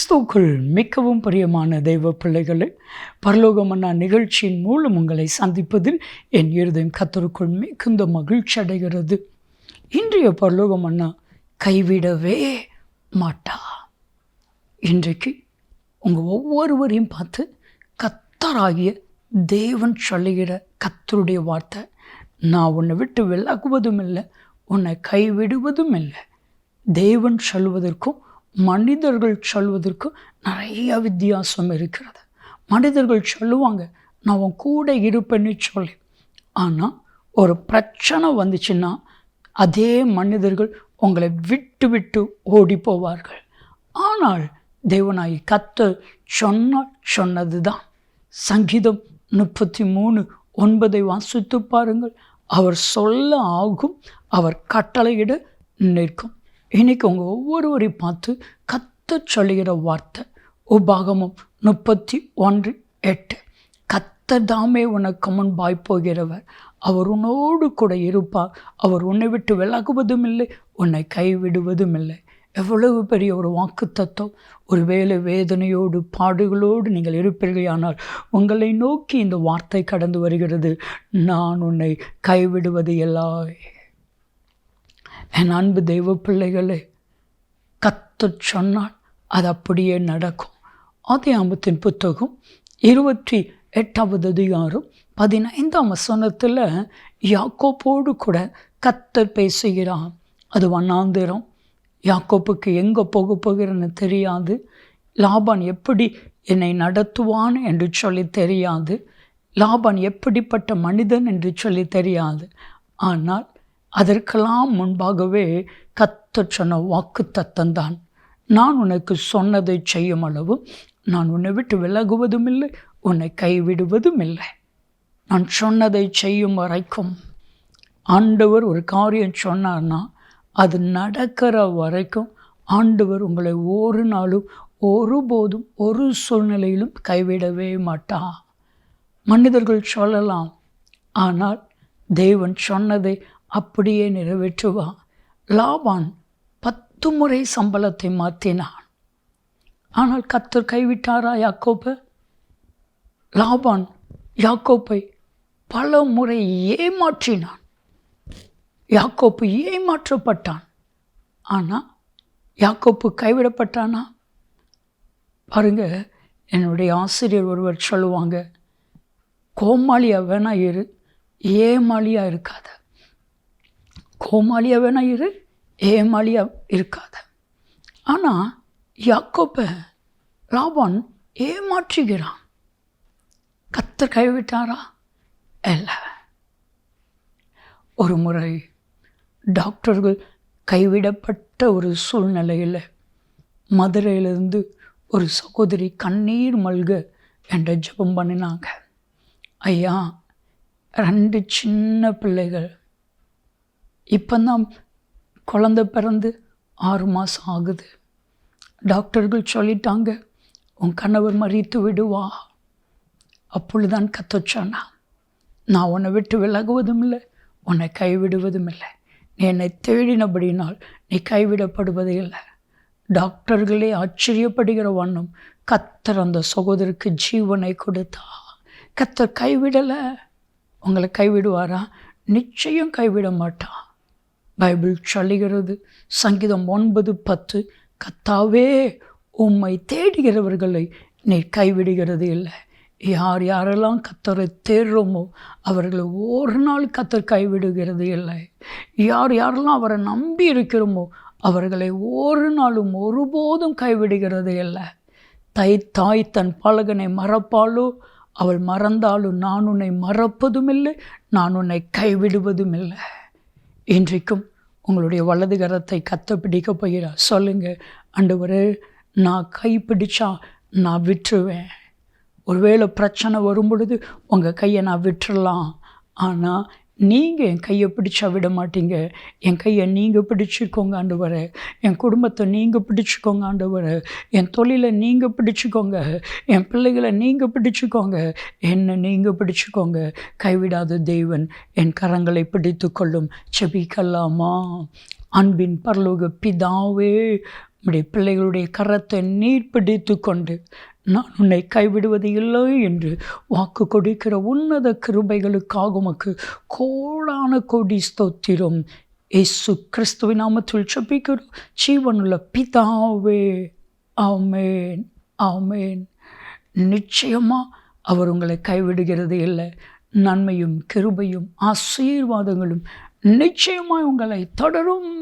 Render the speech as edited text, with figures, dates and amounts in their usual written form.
கிறிஸ்துவுக்குள் மிகவும் பிரியமான தெய்வ பிள்ளைகளை, பரலோகமன்னா நிகழ்ச்சியின் மூலம் உங்களை சந்திப்பதில் என் இருதயம் கர்த்தருக்குள் மிகுந்த மகிழ்ச்சி அடைகிறது. இன்றைய பரலோகமன்னா கைவிடவே மாட்டா. இன்றைக்கு உங்கள் ஒவ்வொருவரையும் பார்த்து கர்த்தராகிய தேவன் சொல்லுகிற கர்த்தருடைய வார்த்தை, நான் உன்னை விட்டு விலகுவதும் இல்லை, உன்னை கைவிடுவதும் இல்லை. தேவன் சொல்வதற்கும் மனிதர்கள் சொல்வதற்கும் நிறைய வித்தியாசம் இருக்கிறது. மனிதர்கள் சொல்லுவாங்க, நான் உன் கூட இருப்பேன்னு சொல்லி. ஆனால் ஒரு பிரச்சனை வந்துச்சுன்னா அதே மனிதர்கள் உங்களை விட்டு விட்டு ஓடி போவார்கள். ஆனால் தேவனாகி கர்த்தர் சொன்னது தான். சங்கீதம் 33:9 வாசித்து பாருங்கள். அவர் சொல்ல ஆகும், அவர் கட்டளையிட நிற்கும். இன்றைக்கி உங்கள் ஒவ்வொருவரையும் பார்த்து கர்த்தர் சொல்லுகிற வார்த்தை உபாகமம் 31:8. கர்த்தர் தாமே உனக்கு முன்பாய் போகிறவர், அவர் உன்னோடு கூட இருப்பார், அவர் உன்னை விட்டு விலகுவதும் இல்லை, உன்னை கைவிடுவதும் இல்லை. எவ்வளவு பெரிய ஒரு வாக்கு தத்துவம். ஒருவேளை வேதனையோடு பாடுகளோடு நீங்கள் இருப்பீர்களானால் உங்களை நோக்கி இந்த வார்த்தை கடந்து வருகிறது, நான் உன்னை கைவிடுவது எல்லாம். என் அன்பு தெய்வ பிள்ளைகளே, கர்த்தர் சொன்னால் அது அப்படியே நடக்கும். ஆதியாகமத்தின் புத்தகம் 28வது அதிகாரம் 15ஆம் வசனத்தில் யாக்கோப்போடு கூட கர்த்தர் பேசுகிறான். அது வண்ணாந்திரம். யாக்கோப்புக்கு எங்கே போகிறேன்னு தெரியாது. லாபான் எப்படி என்னை நடத்துவான் என்று சொல்லி தெரியாது. லாபான் எப்படிப்பட்ட மனிதன் என்று சொல்லி தெரியாது. ஆனால் அதற்கெல்லாம் முன்பாகவே கர்த்தர் சொன்ன வாக்கு தத்தந்தான், நான் உனக்கு சொன்னதை செய்யும் அளவு நான் உன்னை விட்டு விலகுவதும் இல்லை, உன்னை கைவிடுவதும் இல்லை. நான் சொன்னதை செய்யும் வரைக்கும், ஆண்டவர் ஒரு காரியம் சொன்னார்னா அது நடக்கிற வரைக்கும் ஆண்டவர் உங்களை ஒரு நாளும் ஒருபோதும் ஒரு சூழ்நிலையிலும் கைவிடவே மாட்டா. மனிதர்கள் சொல்லலாம், ஆனால் தேவன் சொன்னதை அப்படியே நிறைவேற்றுவான். லாபான் 10 முறை சம்பளத்தை மாற்றினான். ஆனால் கர்த்தர் கைவிட்டாரா யாக்கோப்பை? லாபான் யாக்கோப்பை பல முறை ஏமாற்றினான். யாக்கோப்பு ஏமாற்றப்பட்டான். ஆனால் யாக்கோப்பு கைவிடப்பட்டானா? பாருங்க, என்னுடைய ஆசிரியர் ஒருவர் சொல்லுவாங்க, கோமாளியாக வேணா இரு, ஏமாளியாக இருக்காத. கோமாளியாக வேணா இரு, ஏமாளியாக இருக்காத. ஆனால் யாக்கோப்பை லாபான் ஏமாற்றுகிறான். கர்த்தர் கைவிட்டாரா? இல்லை. ஒரு முறை டாக்டர்கள் கைவிடப்பட்ட ஒரு சூழ்நிலையில் மதுரையிலிருந்து ஒரு சகோதரி கண்ணீர் மல்க என்ற ஜெபம் பண்ணினாங்க. ஐயா, 2 சின்ன பிள்ளைகள், இப்போதான் குழந்தை பிறந்து 6 மாதம் ஆகுது. டாக்டர்கள் சொல்லிட்டாங்க, உன் கணவர் மரித்து விடுவா. அப்பொழுதுதான் கர்த்தர் சொன்னான், நான் உன்னை விட்டு விலகுவதும் இல்லை, உன்னை கைவிடுவதும் இல்லை. நீ என்னை தேடினபடினால் நீ கைவிடப்படுவதே இல்லை. டாக்டர்களே ஆச்சரியப்படுகிற வண்ணம் கர்த்தர் அந்த சகோதரருக்கு ஜீவனை கொடுத்தா. கர்த்தர் கைவிடலை. உங்களை கைவிடுவாரா? நிச்சயம் கைவிட மாட்டா. பைபிள் சொல்லுகிறது, சங்கீதம் 9:10, கர்த்தாவே உம்மை தேடுகிறவர்களை நீ கைவிடுகிறது இல்லை. யார் யாரெல்லாம் கர்த்தரை தேடுறோமோ அவர்களை ஒரு நாள் கர்த்தர் கைவிடுகிறது இல்லை. யார் யாரெல்லாம் அவரை நம்பி இருக்கிறோமோ அவர்களை ஒரு நாளும் ஒருபோதும் கைவிடுகிறது இல்லை. தாய் தன் பாலகனை மறப்பாளோ, அவள் மறந்தாலும் நான் உன்னை மறப்பதும் இல்லை, நான் உன்னை கைவிடுவதும் இல்லை. இன்றைக்கும் உங்களுடைய வலது கரத்தை கர்த்தர் பிடிக்க போகிறார். சொல்லுங்கள், ஆண்டவரே, நான் கைப்பிடிச்சா நான் விட்டுருவேன். ஒருவேளை பிரச்சனை வரும் பொழுது உங்கள் கையை நான் விட்டுறலாம், ஆனால் நீங்கள் என் கையை பிடிச்சா விட மாட்டீங்க. என் கையை நீங்கள் பிடிச்சிக்கோங்க ஆண்டவரே, என் குடும்பத்தை நீங்கள் பிடிச்சிக்கோங்க ஆண்டவரே, என் தொழிலை நீங்கள் பிடிச்சிக்கோங்க, என் பிள்ளைகளை நீங்கள் பிடிச்சிக்கோங்க, என்னை நீங்கள் பிடிச்சிக்கோங்க. கைவிடாத தேவன் என் கரங்களை பிடித்து கொள்ளும். செபிக்கலாமா? அன்பின் பரலோக பிதாவே, உம்முடைய பிள்ளைகளுடைய கரத்தை நீர் பிடித்து கொண்டு நான் உன்னை கைவிடுவது இல்லை என்று வாக்கு கொடுக்கிற உன்னத கிருபைகளுக்காக உமக்கு கோடான கோடி ஸ்தோத்திரம். இயேசு கிறிஸ்துவின் நாமத்தில் ஜெபிக்கிறோம் ஜீவனுள்ள பிதாவே, ஆமென், ஆமென். நிச்சயமாக அவர் உங்களை கைவிடுகிறது இல்லை. நன்மையும் கிருபையும் ஆசீர்வாதங்களும் நிச்சயமாய் உங்களை தொடரும்.